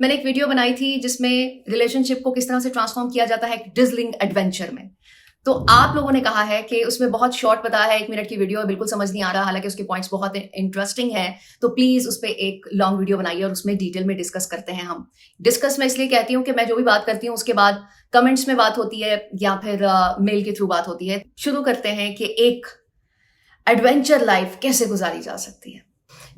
मैंने एक वीडियो बनाई थी जिसमें रिलेशनशिप को किस तरह से ट्रांसफॉर्म किया जाता है एक डिजलिंग एडवेंचर में। तो आप लोगों ने कहा है कि उसमें बहुत शॉर्ट बताया है, 1 मिनट की वीडियो है, बिल्कुल समझ नहीं आ रहा, हालांकि उसके पॉइंट्स बहुत इंटरेस्टिंग हैं। तो प्लीज उस पर एक लॉन्ग वीडियो बनाइए और उसमें डिटेल में डिस्कस करते हैं। हम डिस्कस मैं इसलिए कहती हूँ कि मैं जो भी बात करती हूँ उसके बाद कमेंट्स में बात होती है या फिर मेल के थ्रू बात होती है। शुरू करते हैं कि एक एडवेंचर लाइफ कैसे गुजारी जा सकती है।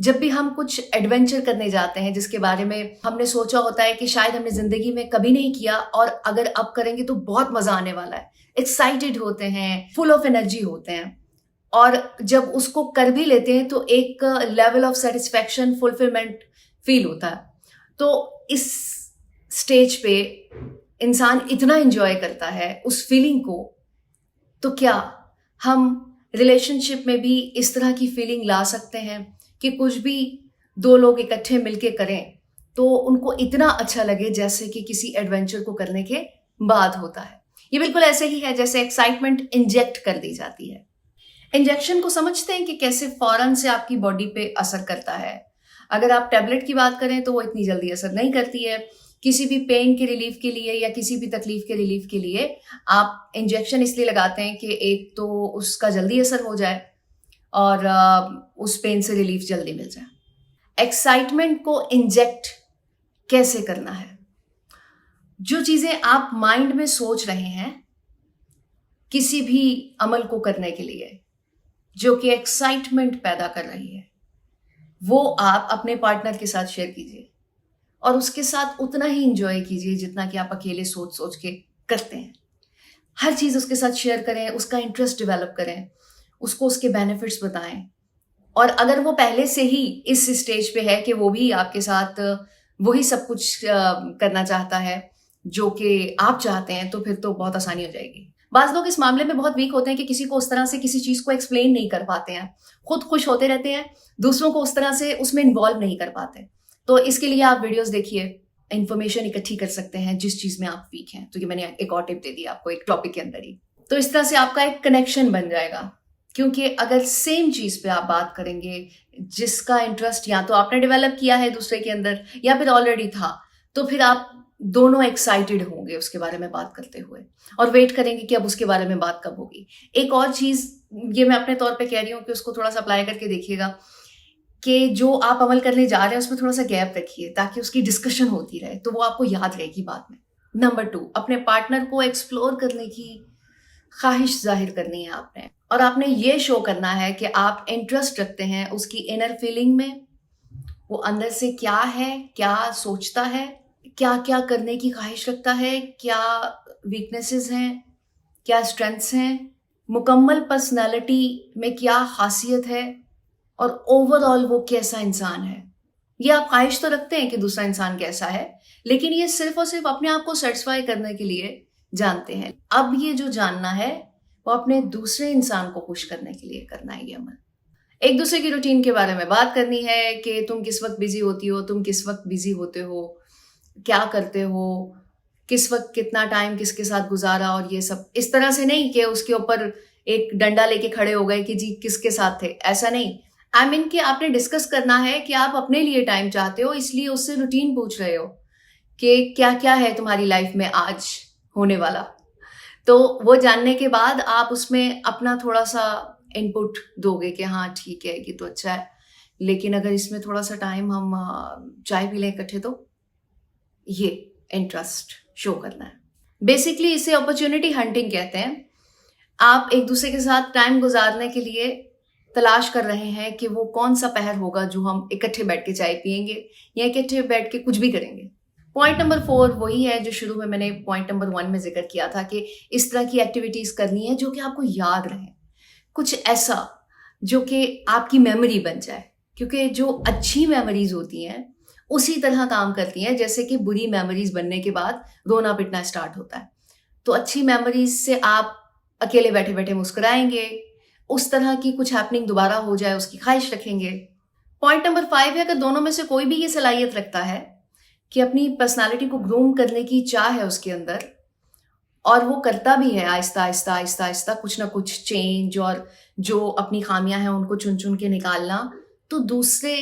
जब भी हम कुछ एडवेंचर करने जाते हैं जिसके बारे में हमने सोचा होता है कि शायद हमने जिंदगी में कभी नहीं किया और अगर अब करेंगे तो बहुत मजा आने वाला है, एक्साइटेड होते हैं, फुल ऑफ एनर्जी होते हैं, और जब उसको कर भी लेते हैं तो एक level of satisfaction, fulfilment feel होता है। तो इस स्टेज पे इंसान इतना एंजॉय करता है उस फीलिंग को, तो क्या हम रिलेशनशिप में भी इस तरह की फीलिंग ला सकते हैं कि कुछ भी दो लोग इकट्ठे मिलके करें तो उनको इतना अच्छा लगे जैसे कि किसी एडवेंचर को करने के बाद होता है। ये बिल्कुल ऐसे ही है जैसे एक्साइटमेंट इंजेक्ट कर दी जाती है। इंजेक्शन को समझते हैं कि कैसे फौरन से आपकी बॉडी पे असर करता है। अगर आप टैबलेट की बात करें तो वो इतनी जल्दी असर नहीं करती है। किसी भी पेन के रिलीफ के लिए या किसी भी तकलीफ के रिलीफ के लिए आप इंजेक्शन इसलिए लगाते हैं कि एक तो उसका जल्दी असर हो जाए और उस पेन से रिलीफ जल्दी मिल जाए। एक्साइटमेंट को इंजेक्ट कैसे करना है? जो चीजें आप माइंड में सोच रहे हैं किसी भी अमल को करने के लिए जो कि एक्साइटमेंट पैदा कर रही है, वो आप अपने पार्टनर के साथ शेयर कीजिए और उसके साथ उतना ही इंजॉय कीजिए जितना कि आप अकेले सोच सोच के करते हैं। हर चीज उसके साथ शेयर करें, उसका इंटरेस्ट डेवलप करें, उसको उसके बेनिफिट्स बताएं। और अगर वो पहले से ही इस स्टेज पे है कि वो भी आपके साथ वही सब कुछ करना चाहता है जो कि आप चाहते हैं, तो फिर तो बहुत आसानी हो जाएगी। बाज लोग इस मामले में बहुत वीक होते हैं कि किसी को उस तरह से किसी चीज को एक्सप्लेन नहीं कर पाते हैं, खुद खुश होते रहते हैं, दूसरों को उस तरह से उसमें इन्वॉल्व नहीं कर पाते। तो इसके लिए आप वीडियोस देखिए, इंफॉर्मेशन इकट्ठी कर सकते हैं जिस चीज में आप वीक हैं। तो ये मैंने एक और टिप दे दी आपको एक टॉपिक के अंदर ही। तो इस तरह से आपका एक कनेक्शन बन जाएगा, क्योंकि अगर सेम चीज पे आप बात करेंगे जिसका इंटरेस्ट या तो आपने डेवलप किया है दूसरे के अंदर या फिर ऑलरेडी था, तो फिर आप दोनों एक्साइटेड होंगे उसके बारे में बात करते हुए और वेट करेंगे कि अब उसके बारे में बात कब होगी। एक और चीज ये मैं अपने तौर पे कह रही हूँ कि उसको थोड़ा सा अप्लाई करके देखिएगा कि जो आप अमल करने जा रहे हैं उसमें थोड़ा सा गैप रखिए ताकि उसकी डिस्कशन होती रहे, तो वो आपको याद रहेगी बाद में। नंबर 2, अपने पार्टनर को एक्सप्लोर करने की ख्वाहिश जाहिर करनी है आपने, और आपने ये शो करना है कि आप इंटरेस्ट रखते हैं उसकी इनर फीलिंग में, वो अंदर से क्या है, क्या सोचता है, क्या क्या करने की ख्वाहिश रखता है, क्या वीकनेसेस हैं, क्या स्ट्रेंथ्स हैं, मुकम्मल पर्सनालिटी में क्या खासियत है, और ओवरऑल वो कैसा इंसान है। ये आप ख्वाहिश तो रखते हैं कि दूसरा इंसान कैसा है, लेकिन ये सिर्फ और सिर्फ अपने आप को सेटिस्फाई करने के लिए जानते हैं। अब ये जो जानना है वो अपने दूसरे इंसान को खुश करने के लिए करना है। ये अमल एक दूसरे की रूटीन के बारे में बात करनी है कि तुम किस वक्त बिजी होती हो, तुम किस वक्त बिजी होते हो, क्या करते हो, किस वक्त कितना टाइम किसके साथ गुजारा, और ये सब इस तरह से नहीं कि उसके ऊपर एक डंडा लेके खड़े हो गए कि जी किसके साथ थे, ऐसा नहीं। आई मीन कि आपने डिस्कस करना है कि आप अपने लिए टाइम चाहते हो, इसलिए उससे रूटीन पूछ रहे हो कि क्या क्या है तुम्हारी लाइफ में आज होने वाला। तो वो जानने के बाद आप उसमें अपना थोड़ा सा इनपुट दोगे कि हाँ ठीक है ये तो अच्छा है, लेकिन अगर इसमें थोड़ा सा टाइम हम चाय पी लें इकट्ठे, तो ये इंटरेस्ट शो करना है। बेसिकली इसे अपॉर्चुनिटी हंटिंग कहते हैं। आप एक दूसरे के साथ टाइम गुजारने के लिए तलाश कर रहे हैं कि वो कौन सा पहर होगा जो हम इकट्ठे बैठ के चाय पियेंगे या इकट्ठे बैठ के कुछ भी करेंगे। पॉइंट नंबर 4 वही है जो शुरू में मैंने पॉइंट नंबर 1 में जिक्र किया था कि इस तरह की एक्टिविटीज करनी है जो कि आपको याद रहे, कुछ ऐसा जो कि आपकी मेमोरी बन जाए, क्योंकि जो अच्छी मेमोरीज होती हैं उसी तरह काम करती हैं जैसे कि बुरी मेमोरीज बनने के बाद रोना पिटना स्टार्ट होता है। तो अच्छी मेमोरीज से आप अकेले बैठे बैठे मुस्कुराएंगे, उस तरह की कुछ हैपनिंग दोबारा हो जाए उसकी ख्वाहिश रखेंगे। पॉइंट नंबर 5 है, अगर दोनों में से कोई भी ये सलाहियत रखता है कि अपनी पर्सनालिटी को ग्रूम करने की चाह है उसके अंदर, और वो करता भी है आहिस्ता आहिस्ता आहिस्ता आहिस्ता कुछ ना कुछ चेंज, और जो अपनी खामियां हैं उनको चुन चुन के निकालना, तो दूसरे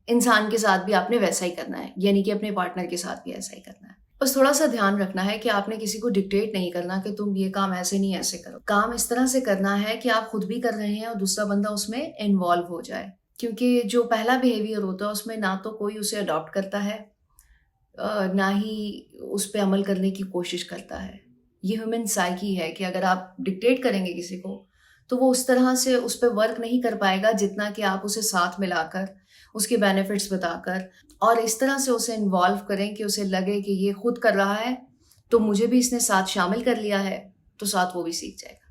इंसान के साथ भी आपने वैसा ही करना है, यानी कि अपने पार्टनर के साथ भी ऐसा ही करना है। बस थोड़ा सा ध्यान रखना है कि आपने किसी को डिक्टेट नहीं करना कि तुम ये काम ऐसे नहीं ऐसे करो। काम इस तरह से करना है कि आप खुद भी कर रहे हैं और दूसरा बंदा उसमें इन्वॉल्व हो जाए, क्योंकि जो पहला बिहेवियर होता है उसमें ना तो कोई उसे अडॉप्ट करता है, ना ही उस पर अमल करने की कोशिश करता है। ये ह्यूमन साइकी है कि अगर आप डिक्टेट करेंगे किसी को तो वो उस तरह से उस पर वर्क नहीं कर पाएगा जितना कि आप उसे साथ मिलाकर, उसके बेनिफिट्स बताकर और इस तरह से उसे इन्वॉल्व करें कि उसे लगे कि ये खुद कर रहा है तो मुझे भी इसने साथ शामिल कर लिया है, तो साथ वो भी सीख जाएगा।